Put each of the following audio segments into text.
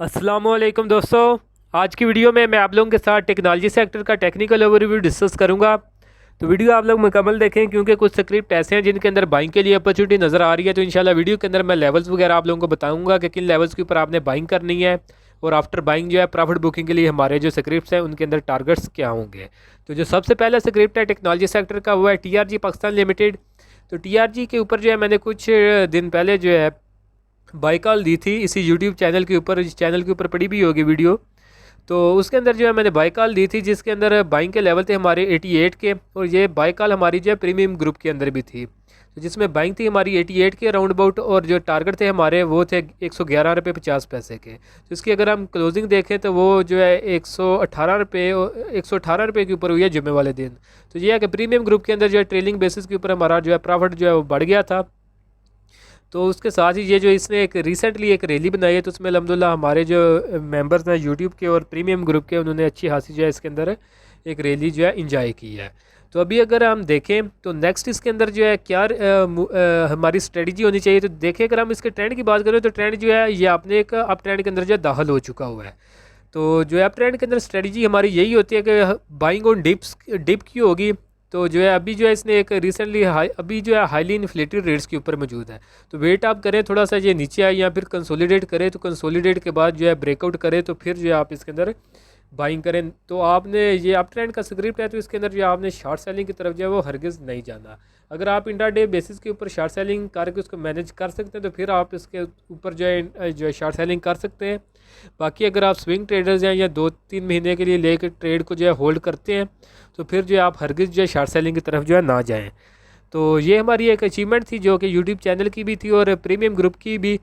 अस्सलामुअलैकुम दोस्तों। आज की वीडियो में मैं आप लोगों के साथ टेक्नोलॉजी सेक्टर का टेक्निकल ओवरव्यू डिस्कस करूंगा। तो वीडियो आप लोग मुकम्मल देखें क्योंकि कुछ स्क्रिप्ट ऐसे हैं जिनके अंदर बाइंग के लिए अपॉर्चुनिटी नज़र आ रही है। तो इंशाल्लाह वीडियो के अंदर मैं लेवल्स वगैरह आप लोगों को बताऊंगा कि किन लेवल्स के ऊपर आपने बाइंग करनी है और आफ्टर बाइंग जो है प्रॉफिट बुकिंग के लिए हमारे जो स्क्रिप्ट्स हैं उनके अंदर टारगेट्स क्या होंगे। तो जो सबसे पहला स्क्रिप्ट है टेक्नोलॉजी सेक्टर का वो है TRG पाकिस्तान लिमिटेड। तो TRG के ऊपर जो है मैंने कुछ दिन पहले जो है बाई कॉल दी थी इसी यूट्यूब चैनल के ऊपर। इस चैनल के ऊपर पड़ी भी होगी वीडियो। तो उसके अंदर जो है मैंने बाई कॉल दी थी जिसके अंदर बाइंग के लेवल थे हमारे 88 के, और ये बाई कॉल हमारी जो है प्रीमियम ग्रुप के अंदर भी थी। तो जिसमें बाइंग थी हमारी 88 के राउंड अबाउट, और जो टारगेट थे हमारे वो थे 111 रुपये 50 पैसे के। तो इसकी अगर हम क्लोजिंग देखें तो वो जो है 118 रुपये 118 रुपये के ऊपर हुई है जुम्मे वाले दिन। तो ये है कि प्रीमियम ग्रुप के अंदर जो है ट्रेलिंग बेसिस के ऊपर हमारा जो है प्रॉफिट जो है वो बढ़ गया था। तो उसके साथ ही ये जो इसने एक रिसेंटली एक रैली बनाई है तो उसमें अल्हम्दुलिल्लाह हमारे जो मेंबर्स हैं यूट्यूब के और प्रीमियम ग्रुप के, उन्होंने अच्छी खासी जो है इसके अंदर एक रैली जो है इंजॉय की है। तो अभी अगर हम देखें तो नेक्स्ट इसके अंदर जो है क्या हमारी स्ट्रेटजी होनी चाहिए। तो देखें अगर हम इसके ट्रेंड की बात करें तो ट्रेंड जो है ये अपने एक अप ट्रेंड के अंदर जो है दाखिल हो चुका हुआ है। तो जो है अप ट्रेंड के अंदर स्ट्रेटजी हमारी यही होती है कि बाइंग ऑन डिप की होगी। तो जो है अभी जो है इसने एक रिसेंटली अभी जो है हाईली इन्फ्लेटेड रेट्स के ऊपर मौजूद है। तो वेट आप करें थोड़ा सा ये नीचे आए या फिर कंसोलिडेट करें, तो कंसोलिडेट के बाद जो है ब्रेकआउट करें तो फिर जो है आप इसके अंदर बाइंग करें। तो आपने ये अप ट्रेंड का स्क्रिप्ट है तो इसके अंदर जो आपने शॉर्ट सेलिंग की तरफ जो है वो हरगिज़ नहीं जाना। अगर आप इंट्राडे बेसिस के ऊपर शॉर्ट सेलिंग करके उसको मैनेज कर सकते हैं तो फिर आप इसके ऊपर जो है शॉर्ट सेलिंग कर सकते हैं। बाकी अगर आप स्विंग ट्रेडर्स हैं या 2-3 महीने के लिए लेकर ट्रेड को जो है होल्ड करते हैं तो फिर जो है आप हरगिज़ जो है शॉर्ट सेलिंग की तरफ जो है ना जाएँ। तो ये हमारी एक अचीवमेंट थी जो कि यूट्यूब चैनल की भी थी और प्रीमियम ग्रुप की भी।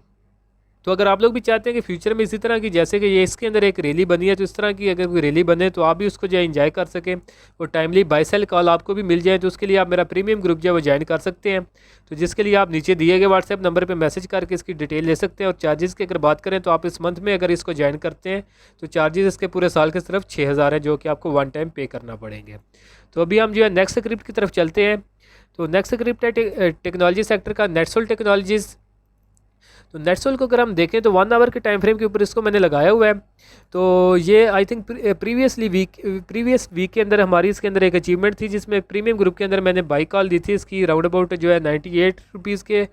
तो अगर आप लोग भी चाहते हैं कि फ्यूचर में इसी तरह की, जैसे कि ये इसके अंदर एक रैली बनी है, तो इस तरह की अगर कोई रैली बने तो आप भी उसको जो है इंजॉय कर सकें और टाइमली बाय सेल कॉल आपको भी मिल जाए, तो उसके लिए आप मेरा प्रीमियम ग्रुप जो है वो ज्वाइन कर सकते हैं। तो जिसके लिए आप नीचे दिए गए व्हाट्सएप नंबर पर मैसेज करके इसकी डिटेल ले सकते हैं। और चार्जेस की अगर बात करें तो आप इस मंथ में अगर इसको ज्वाइन करते हैं तो चार्जेस इसके पूरे साल के सिर्फ 6000 है जो कि आपको वन टाइम पे करना पड़ेंगे। तो अभी हम जो है नेक्स्ट स्क्रिप्ट की तरफ चलते हैं। तो नेक्स्ट स्क्रिप्ट है टेक्नोलॉजी सेक्टर का नेटसोल टेक्नोलॉजीज़। तो नेटसोल को अगर हम देखें तो 1 आवर के टाइम फ्रेम के ऊपर इसको मैंने लगाया हुआ है। तो ये आई थिंक प्रीवियस वीक के अंदर हमारी इसके अंदर एक अचीवमेंट थी जिसमें प्रीमियम ग्रुप के अंदर मैंने बाई कॉल दी थी इसकी राउंड अबाउट जो है 98 रुपीज़ के,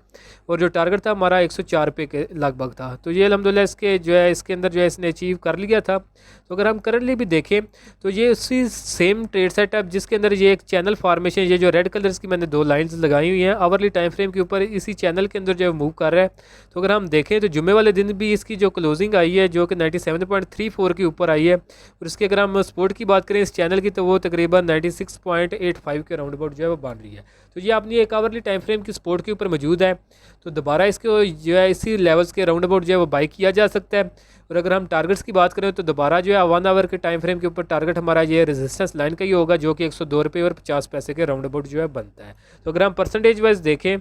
और जो टारगेट था हमारा 104 रुपये के लगभग था। तो ये अल्हम्दुलिल्लाह इसके जो है इसके अंदर जो है इसने अचीव कर लिया था। तो अगर हम करंटली भी देखें तो ये उसी सेम ट्रेड सेटअप जिसके अंदर ये एक चैनल फार्मेशन, ये जो रेड कलर्स की मैंने 2 लाइन्स लगाई हुई हैं आवरली टाइम फ्रेम के ऊपर, इसी चैनल के अंदर जो है मूव कर रहा है। तो अगर हम देखें तो जुम्मे वाले दिन भी इसकी जो क्लोजिंग आई है जो कि 97.34 के ऊपर आई है, और इसके अगर हम सपोर्ट की बात करें इस चैनल की तो वो तकरीबन 96.85 के राउंड अबाउट जो है वो बन रही है। तो ये अपनी एक आवरली टाइम फ्रेम की सपोर्ट के ऊपर मौजूद है। तो दोबारा इसको जो है इसी लेवल्स के राउंड अबाउट जो है वो बाई किया जा सकता है। और अगर हम टारगेट्स की बात करें तो दोबारा जो है 1 आवर के टाइम फ्रेम के ऊपर टारगेट हमारा ये रेजिस्टेंस लाइन का ही होगा जो कि 102 रुपये और 50 पैसे के राउंड अबाउट जो है बनता है। तो अगर हम परसेंटेज वाइज देखें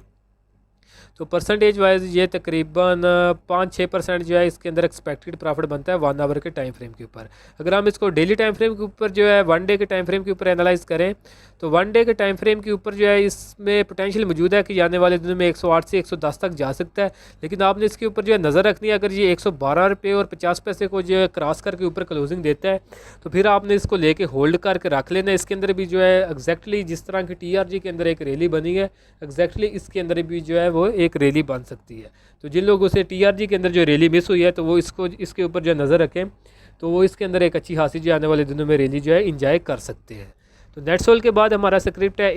तो परसेंटेज वाइज ये तकरीबन 5-6% जो है इसके अंदर एक्सपेक्टेड प्रॉफिट बनता है 1 आवर के टाइम फ्रेम के ऊपर। अगर हम इसको डेली टाइम फ्रेम के ऊपर जो है 1 डे के टाइम फ्रेम के ऊपर एनालाइज करें तो 1 डे के टाइम फ्रेम के ऊपर जो है इसमें पोटेंशियल मौजूद है कि आने वाले दिनों में 108 से 110 तक जा सकता है। लेकिन आपने इसके ऊपर जो है नज़र रखनी है, अगर ये 112 रुपये और 50 पैसे को जो है क्रॉस करके ऊपर क्लोजिंग देता है तो फिर आपने इसको लेके होल्ड करके रख लेना। इसके अंदर भी जो है एग्जैक्टली जिस तरह की TRG के अंदर एक रैली बनी है, एग्जैक्टली इसके अंदर भी जो है वो एक रैली बन सकती है। तो जिन लोगों से TRG के अंदर जो रैली मिस हुई है तो वो इसको इसके ऊपर जो नज़र रखें तो वो इसके अंदर एक अच्छी खासी जो आने वाले दिनों में रैली जो है इंजॉय कर सकते हैं। तो नेटसोल के बाद हमारा स्क्रिप्ट है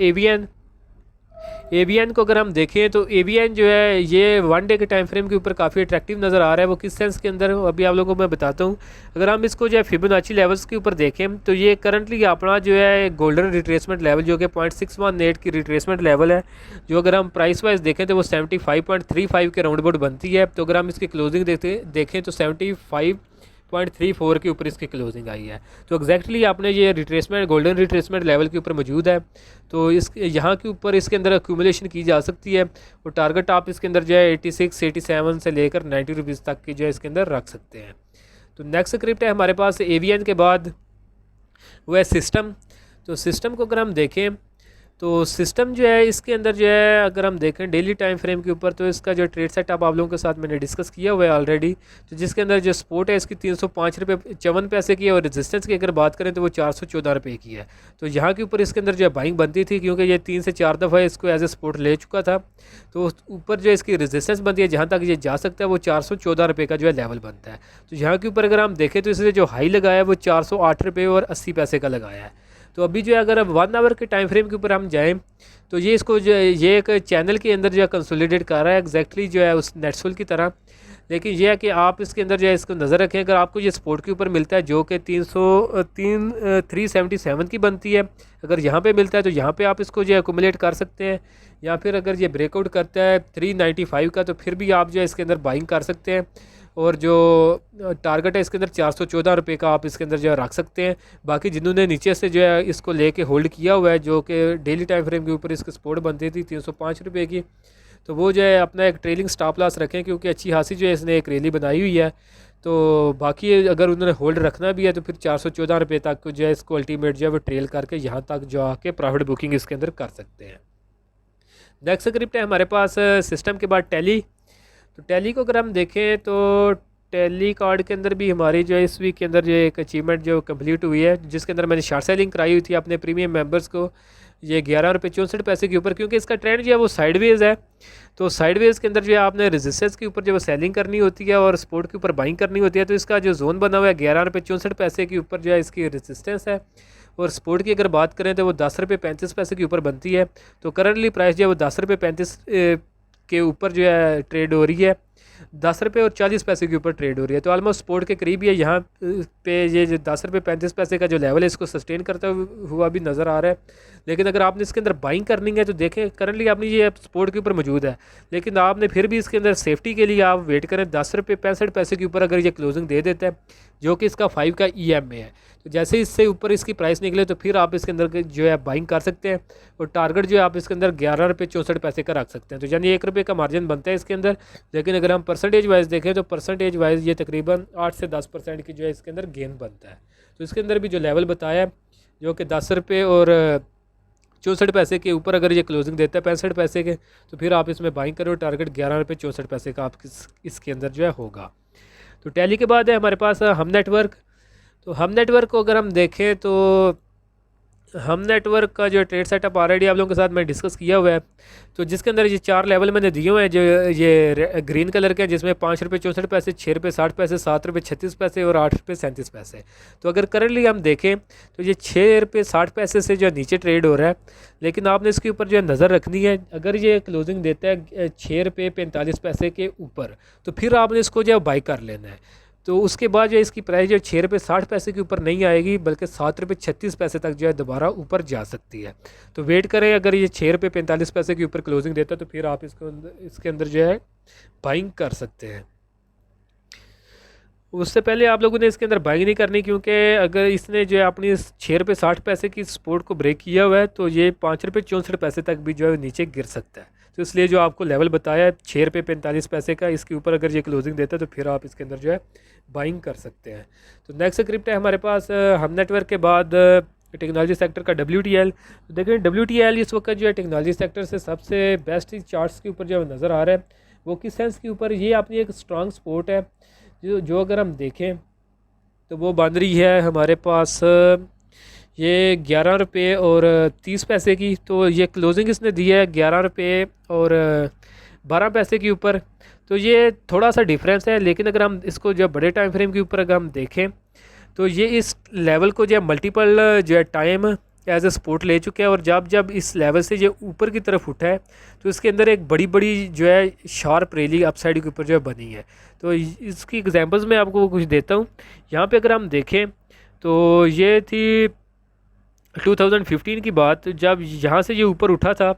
एवीएन को अगर हम देखें तो एवीएन जो है ये 1 डे के टाइम फ्रेम के ऊपर काफ़ी अट्रैक्टिव नज़र आ रहा है। वो किस सेंस के अंदर अभी आप लोगों को मैं बताता हूँ। अगर हम इसको जो है फिबोनाची लेवल्स के ऊपर देखें तो ये करंटली अपना जो है गोल्डन रिट्रेसमेंट लेवल जो कि 0.618 की रिट्रेसमेंट लेवल है, जो अगर हम प्राइस वाइज देखें तो वो 75.35 के राउंड अबाउट बनती है। तो अगर हम इसकी क्लोजिंग देखें तो 75.34 के ऊपर इसकी क्लोजिंग आई है। तो एग्जैक्टली आपने ये रिट्रेसमेंट गोल्डन रिट्रेसमेंट लेवल के ऊपर मौजूद है। तो इस यहाँ के ऊपर इसके अंदर एक्यूमुलेशन की जा सकती है और टारगेट आप इसके अंदर जो है 86-87 से लेकर 90 रुपीज़ तक की जो है इसके अंदर रख सकते हैं। तो नेक्स्ट स्क्रिप्ट है हमारे पास एवीएन के बाद वो है सिस्टम। तो सिस्टम को अगर हम देखें तो सिस्टम जो है इसके अंदर जो है अगर हम देखें डेली टाइम फ्रेम के ऊपर, तो इसका जो ट्रेड सेटअप आप लोगों के साथ मैंने डिस्कस किया हुआ है ऑलरेडी। तो जिसके अंदर जो सपोर्ट है इसकी 305 रुपये 54 पैसे की है, और रेजिस्टेंस की अगर बात करें तो वो 414 रुपये की है। तो यहाँ के ऊपर इसके अंदर जो है बाइंग बनती थी, क्योंकि ये 3 से 4 दफ़ा इसको एज ए सपोर्ट ले चुका था। तो ऊपर जो इसकी रेजिस्टेंस बनती है जहाँ तक ये जा सकता है वो 414 रुपये का जो है लेवल बनता है। तो यहाँ के ऊपर अगर हम देखें तो इसने जो हाई लगाया है वो 408 रुपये और 80 पैसे का लगाया है। तो अभी जो है अगर अब 1 आवर के टाइम फ्रेम के ऊपर हम जाएं तो ये इसको जो ये एक चैनल के अंदर जो है कंसोलिडेट कर रहा है एग्जैक्टली जो है उस नेटसोल की तरह। लेकिन ये है कि आप इसके अंदर जो है इसको नज़र रखें, अगर आपको ये सपोर्ट के ऊपर मिलता है जो कि 377 की बनती है, अगर यहाँ पे मिलता है तो यहाँ पे आप इसको जो है एकुमुलेट कर सकते हैं, या फिर अगर ये ब्रेकआउट करता है 395 का तो फिर भी आप जो है इसके अंदर बाइंग कर सकते हैं। और जो टारगेट है इसके अंदर 414 रुपये का आप इसके अंदर जो है रख सकते हैं। बाकी जिन्होंने नीचे से जो है इसको लेके होल्ड किया हुआ है, जो कि डेली टाइम फ्रेम के ऊपर इसकी सपोर्ट बनती थी 305 रुपये की, तो वो जो है अपना एक ट्रेलिंग स्टॉप लॉस रखें, क्योंकि अच्छी खासी जो है इसने एक रैली बनाई हुई है। तो बाकी अगर उन्होंने होल्ड रखना भी है तो फिर 414 रुपये तक जो है इसको अल्टीमेट जो है वो ट्रेल करके यहाँ तक जो आके प्रॉफिट बुकिंग इसके अंदर कर सकते हैं। नेक्स्ट स्क्रिप्ट है हमारे पास सिस्टम के बाद टैली। तो टैली को अगर हम देखें तो टैली कार्ड के अंदर भी हमारी जो है इस वीक के अंदर जो एक अचीवमेंट जो कंप्लीट हुई है, जिसके अंदर मैंने शॉर्ट सेलिंग कराई हुई थी अपने प्रीमियम मेंबर्स को, ये 11 रुपये 64 पैसे के ऊपर, क्योंकि इसका ट्रेंड जो है वो साइडवेज है। तो साइडवेज के अंदर जो है आपने रेजिस्टेंस के ऊपर जो है सेलिंग करनी होती है और सपोर्ट के ऊपर बाइंग करनी होती है। तो इसका जो जोन बना हुआ है 11 रुपये 64 पैसे के ऊपर जो है इसकी रेजिस्टेंस है, और सपोर्ट की अगर बात करें तो वो 10 रुपये 35 पैसे के ऊपर बनती है। तो करंटली प्राइस जो है वो 10 रुपये 35 के ऊपर जो है ट्रेड हो रही है, 10 रुपये और 40 पैसे के ऊपर ट्रेड हो रही है। तो ऑलमोस्ट सपोर्ट के करीब ही है। यहाँ पे ये जो 10 रुपये 35 पैसे का जो लेवल है इसको सस्टेन करता हुआ भी नज़र आ रहा है। लेकिन अगर आपने इसके अंदर बाइंग करनी है तो देखें करंटली आपने ये सपोर्ट के ऊपर मौजूद है, लेकिन आपने फिर भी इसके अंदर सेफ्टी के लिए आप वेट करें। 10 रुपये 65 पैसे के ऊपर अगर ये क्लोजिंग दे देता है, जो कि इसका 5 का EM है, तो जैसे ही इससे ऊपर इसकी प्राइस निकले तो फिर आप इसके अंदर जो है बाइंग कर सकते हैं। और टारगेट जो है आप इसके अंदर 11 रुपये 64 पैसे का रख सकते हैं। तो यानी 1 रुपये का मार्जिन बनता है इसके अंदर। लेकिन अगर हम परसेंटेज वाइज देखें तो परसेंटेज वाइज ये तकरीबन 8 से 10% की जो है इसके अंदर गेन बनता है। तो इसके अंदर भी जो लेवल बताया है जो कि 10 रुपये और 64 पैसे के ऊपर अगर ये क्लोजिंग देता है 65 पैसे के, तो फिर आप इसमें बाइंग करो। टारगेट 11 रुपये 64 पैसे का आप इसके अंदर जो है होगा। तो टैली के बाद है हमारे पास हम नेटवर्क। तो हम नेटवर्क को अगर हम देखें तो हम नेटवर्क का जो ट्रेड सेटअप ऑलरेडी आप लोगों के साथ मैं डिस्कस किया हुआ है। तो जिसके अंदर ये 4 लेवल मैंने दिए हुए हैं जो ये ग्रीन कलर के हैं, जिसमें 5 रुपये 64 पैसे, 6 रुपये 60 पैसे, 7 रुपये 36 पैसे और 8 रुपये 37 पैसे। तो अगर करंटली हम देखें तो ये 6 रुपये 60 पैसे से जो नीचे ट्रेड हो रहा है, लेकिन आपने इसके ऊपर जो है नज़र रखनी है। अगर ये क्लोजिंग देता है 6 रुपये 45 पैसे के ऊपर तो फिर आपने इसको जो है बाई कर लेना है। तो उसके बाद जो इसकी प्राइस जो 6 रुपये 60 पैसे के ऊपर नहीं आएगी, बल्कि 7 रुपये 36 पैसे तक जो है दोबारा ऊपर जा सकती है। तो वेट करें, अगर ये 6 रुपये 45 पैसे के ऊपर क्लोजिंग देता है तो फिर आप इसके अंदर जो है बाइंग कर सकते हैं। उससे पहले आप लोगों ने इसके अंदर बाइंग नहीं करनी, क्योंकि अगर इसने जो है अपनी 6 रुपये 60 पैसे की सपोर्ट को ब्रेक किया हुआ है तो ये 5 रुपये 64 पैसे तक भी जो है नीचे गिर सकता है। तो इसलिए जो आपको लेवल बताया है 6 रुपये 45 पैसे का, इसके ऊपर अगर ये क्लोजिंग देता है तो फिर आप इसके अंदर जो है बाइंग कर सकते हैं। तो नेक्स्ट स्क्रिप्ट है हमारे पास हम नेटवर्क के बाद टेक्नोलॉजी सेक्टर का WTL। तो देखें WTL इस वक्त जो है टेक्नोलॉजी सेक्टर से सबसे बेस्ट चार्ट्स के ऊपर जो नज़र आ रहा है। वो किस सेंस के ऊपर, ये अपनी एक स्ट्रॉन्ग सपोर्ट है जो अगर हम देखें तो वो बन रही है हमारे पास ये 11 रुपये 30 पैसे की। तो ये क्लोजिंग इसने दी है 11 रुपये 12 पैसे के ऊपर। तो ये थोड़ा सा डिफरेंस है, लेकिन अगर हम इसको जो बड़े टाइम फ्रेम के ऊपर अगर हम देखें तो ये इस लेवल को जो है मल्टीपल जो है टाइम एज ए सपोर्ट ले चुके हैं। और जब इस लेवल से ये ऊपर की तरफ उठा है तो इसके अंदर एक बड़ी जो है शार्प रैली अपसाइड के ऊपर जो है बनी है। तो इसकी एग्जांपल्स मैं आपको कुछ देता हूँ। यहाँ पे अगर हम देखें तो ये थी 2015 की बात, जब यहाँ से ये ऊपर उठा था।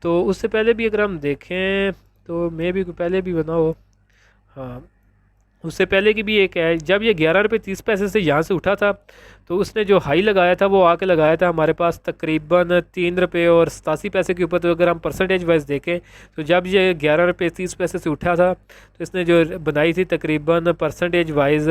तो उससे पहले भी अगर हम देखें तो मे भी पहले भी बना हो, हाँ उससे पहले की भी एक है। जब ये 11 रुपये 30 पैसे से यहाँ से उठा था तो उसने जो हाई लगाया था वो आके लगाया था हमारे पास तकरीबन 3 रुपये और 87 पैसे के ऊपर। तो अगर हम परसेंटेज वाइज देखें तो जब ये 11 रुपये 30 पैसे से उठा था तो इसने जो बनाई थी तकरीबन परसेंटेज वाइज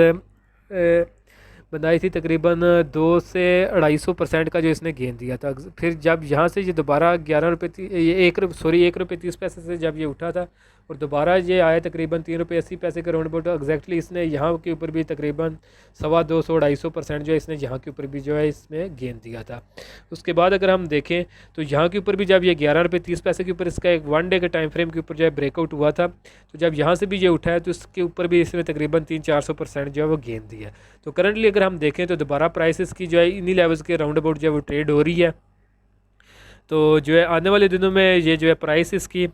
बनाई थी तकरीबन 2 से 250% का जो इसने गेन दिया था। फिर जब यहाँ से ये दोबारा 11 रुपये ये 1 रुपये 30 पैसे से जब ये उठा था और दोबारा ये आया तकरीबन 3 रुपये 80 पैसे के राउंड अबाउट, एग्जैक्टली इसने यहाँ के ऊपर भी तकरीबन 250 250 जो है इसने यहाँ के ऊपर भी जो है इसमें गेन दिया था। उसके बाद अगर हम देखें तो यहाँ के ऊपर भी जब ये 11 रुपये 30 पैसे के ऊपर इसका एक 1 डे के टाइम फ्रेम के ऊपर जो है ब्रेकआउट हुआ था, तो जब यहाँ से भी ये उठा है तो इसके ऊपर भी इसने तकरीबन 300-400% जो है वो गेन दिया। तो करंटली अगर हम देखें तो दोबारा प्राइसेस की जो है इन्हीं लेवल्स के राउंड अबाउट जो है वो ट्रेड हो रही है। तो जो है आने वाले दिनों में ये जो है प्राइस इसकी,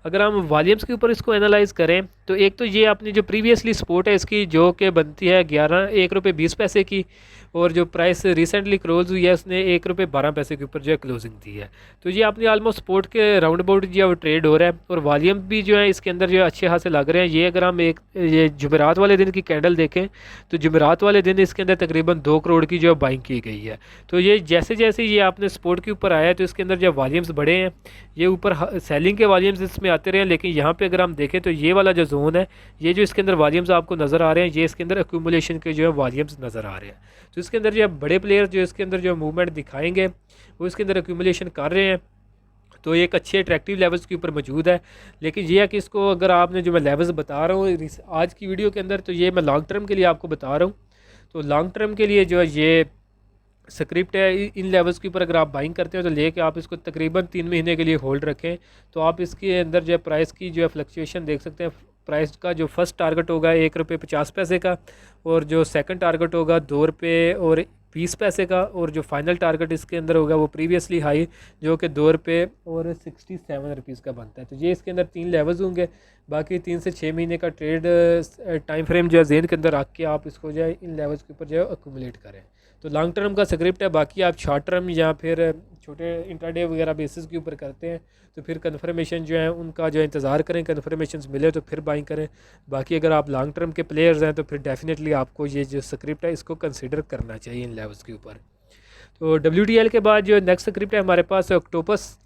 अगर हम वॉल्यूम्स के ऊपर इसको एनालाइज करें तो एक तो ये अपनी जो प्रीवियसली सपोर्ट है इसकी जो कि बनती है 1 रुपये 20 पैसे की, और जो प्राइस रिसेंटली क्लोज हुई है उसने 1 रुपये 12 पैसे के ऊपर जो है क्लोजिंग दी है। तो ये अपनी आलमोस्ट सपोर्ट के राउंड अबाउट जो है वो ट्रेड हो रहा है, और वॉल्यूम भी जो है इसके अंदर जो है अच्छे खासे लग रहे हैं। ये अगर हम ये जुमेरात वाले दिन की कैंडल देखें तो जुमेरात वाले दिन इसके अंदर तकरीबन 2 करोड़ की जो है बाइंग की गई है। तो ये जैसे जैसे ये आपने सपोर्ट के ऊपर आया है तो इसके अंदर जो वॉल्यूम्स बढ़े हैं, ये ऊपर सेलिंग के वॉल्यूम्स इसमें आते रहे हैं। लेकिन यहाँ पे अगर हम देखें तो ये वाला जो जोन है, ये जो इसके अंदर वॉल्यूम्स आपको नज़र आ रहे हैं, ये इसके अंदर एक्यूमुलेशन के जो है वॉल्यूम्स नज़र आ रहे हैं। तो इसके अंदर जो बड़े प्लेयर जो इसके अंदर जो मूवमेंट दिखाएंगे वो इसके अंदर एक्यूमुलेशन कर रहे हैं, तो एक अच्छे अट्रैक्टिव लेवल्स के ऊपर मौजूद है। लेकिन ये है कि इसको अगर आपने जो मैं लेवल्स बता रहा हूँ आज की वीडियो के अंदर, तो ये मैं लॉन्ग टर्म के लिए आपको बता रहा हूँ। तो लॉन्ग टर्म के लिए जो है ये स्क्रिप्ट है, इन लेवल्स के ऊपर अगर आप बाइंग करते हो तो लेके आप इसको तकरीबन 3 महीने के लिए होल्ड रखें, तो आप इसके अंदर जो है प्राइस की जो है फ्लक्चुएशन देख सकते हैं। प्राइस का जो फर्स्ट टारगेट होगा 1 रुपये 50 पैसे का, और जो सेकंड टारगेट होगा 2 रुपये और 20 पैसे का, और जो फाइनल टारगेट इसके अंदर होगा वो प्रीवियसली हाई जो कि 2 रुपये और 67 रुपीज़ का बनता है। तो ये इसके अंदर 3 लेवल्स होंगे। बाकी 3 से 6 महीने का ट्रेड टाइम फ्रेम जो है जेन के अंदर रख के आप इसको जो है इन लेवल्स के ऊपर जो है अक्यूमुलेट करें। तो लॉन्ग टर्म का स्क्रिप्ट है। बाकी आप शॉर्ट टर्म या फिर छोटे इंट्राडे वगैरह बेसिस के ऊपर करते हैं तो फिर कन्फर्मेशन जो है उनका जो इंतज़ार करें, कन्फर्मेशन मिले तो फिर बाइंग करें। बाकी अगर आप लॉन्ग टर्म के प्लेयर्स हैं तो फिर डेफिनेटली आपको ये जो स्क्रिप्ट है इसको कंसिडर करना चाहिए इन लेवल्स के ऊपर। तो WTL के बाद जो नेक्स्ट स्क्रिप्ट है हमारे पास ऑक्टोपस।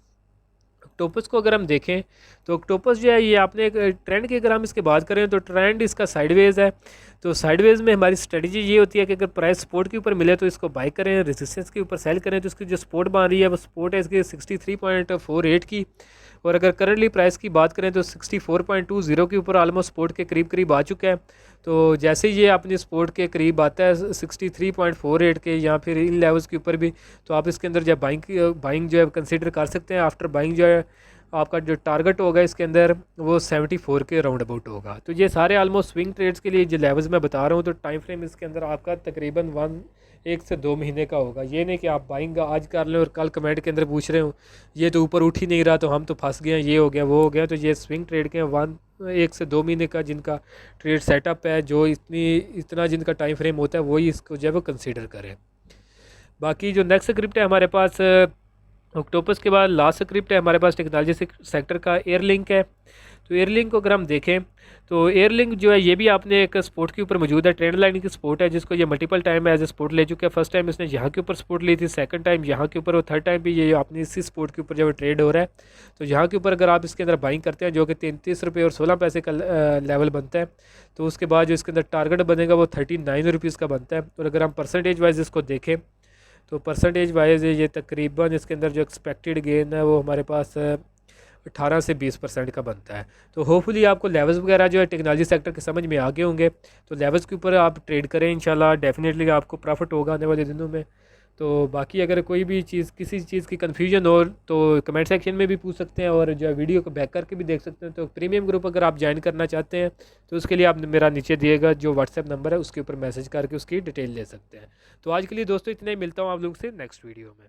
ऑक्टोपस को अगर हम देखें तो ऑक्टोपस जो है ये आपने एक ट्रेंड की अगर हम इसके बात करें तो ट्रेंड इसका साइडवेज है। तो साइडवेज में हमारी स्ट्रेटजी ये होती है कि अगर प्राइस सपोर्ट के ऊपर मिले तो इसको बाई करें, रेजिस्टेंस के ऊपर सेल करें। तो इसकी जो सपोर्ट बन रही है वो सपोर्ट है इसकी 63.48 की, और अगर करंटली प्राइस की बात करें तो 64.20 के ऊपर ऑलमोस्ट सपोर्ट के करीब करीब आ चुका है। तो जैसे ही ये अपनी सपोर्ट के करीब आता है 63.48 के या फिर इन लेवल्स के ऊपर भी, तो आप इसके अंदर जो बाइंग जो है कंसिडर कर सकते हैं। आफ्टर बाइंग जो है आपका जो टारगेट होगा इसके अंदर वो 74 के राउंड अबाउट होगा। तो ये सारे ऑलमोस्ट स्विंग ट्रेड्स के लिए जो लेवल्स मैं बता रहा हूँ, तो टाइम फ्रेम इसके अंदर आपका तकरीबन 1 से 2 महीने का होगा। ये नहीं कि आप बाइंग आज कर लें और कल कमेंट के अंदर पूछ रहे हो ये तो ऊपर उठ ही नहीं रहा तो हम तो फंस गए हैं, ये हो गया वो हो गया। तो ये स्विंग ट्रेड के 1 से 2 महीने का जिनका ट्रेड सेटअप है, जो इतना जिनका टाइम फ्रेम होता है वही इसको जो है वो कंसिडर करें। बाकी जो नेक्स्ट स्क्रिप्ट है हमारे पास ऑक्टोपस के बाद लास्ट स्क्रिप्ट है हमारे पास टेक्नोलॉजी सेक्टर का एयरलिंक है। तो एयरलिंक को अगर हम देखें तो एयरलिंक जो है ये भी आपने एक स्पोर्ट के ऊपर मौजूद है, ट्रेंड लाइन की स्पोर्ट है जिसको ये multiple time as a sport ले चुके हैं। फर्स्ट टाइम इसने यहाँ के ऊपर स्पोर्ट ली थी, सेकंड टाइम यहाँ के ऊपर, और थर्ड टाइम भी ये अपनी इसी स्पोर्ट के ऊपर जो ट्रेड हो रहा है। तो यहाँ के ऊपर अगर आप इसके अंदर बाइंग करते हैं जो कि 33 रुपये और 16 पैसे का लेवल बनता है, तो उसके बाद जो इसके अंदर टारगेट बनेगा वो 39 रुपीज़ का बनता है। और अगर हम परसेंटेज वाइज इसको देखें तो परसेंटेज वाइज ये तकरीबन इसके अंदर जो एक्सपेक्टेड गेन है वो हमारे पास 18 से 20% का बनता है। तो होपफुली आपको लेवल्स वगैरह जो है टेक्नोलॉजी सेक्टर के समझ में आ गए होंगे। तो लेवल्स के ऊपर आप ट्रेड करें, इंशाल्लाह डेफिनेटली आपको प्रॉफिट होगा आने वाले दिनों में। तो बाकी अगर कोई भी चीज़ किसी चीज़ की कन्फ्यूजन हो तो कमेंट सेक्शन में भी पूछ सकते हैं, और जो है वीडियो को बैक करके भी देख सकते हैं। तो प्रीमियम ग्रुप अगर आप ज्वाइन करना चाहते हैं तो उसके लिए आप मेरा नीचे दिएगा जो व्हाट्सएप नंबर है उसके ऊपर मैसेज करके उसकी डिटेल ले सकते हैं। तो आज के लिए दोस्तों इतना ही, मिलता हूँ आप लोग से नेक्स्ट वीडियो में।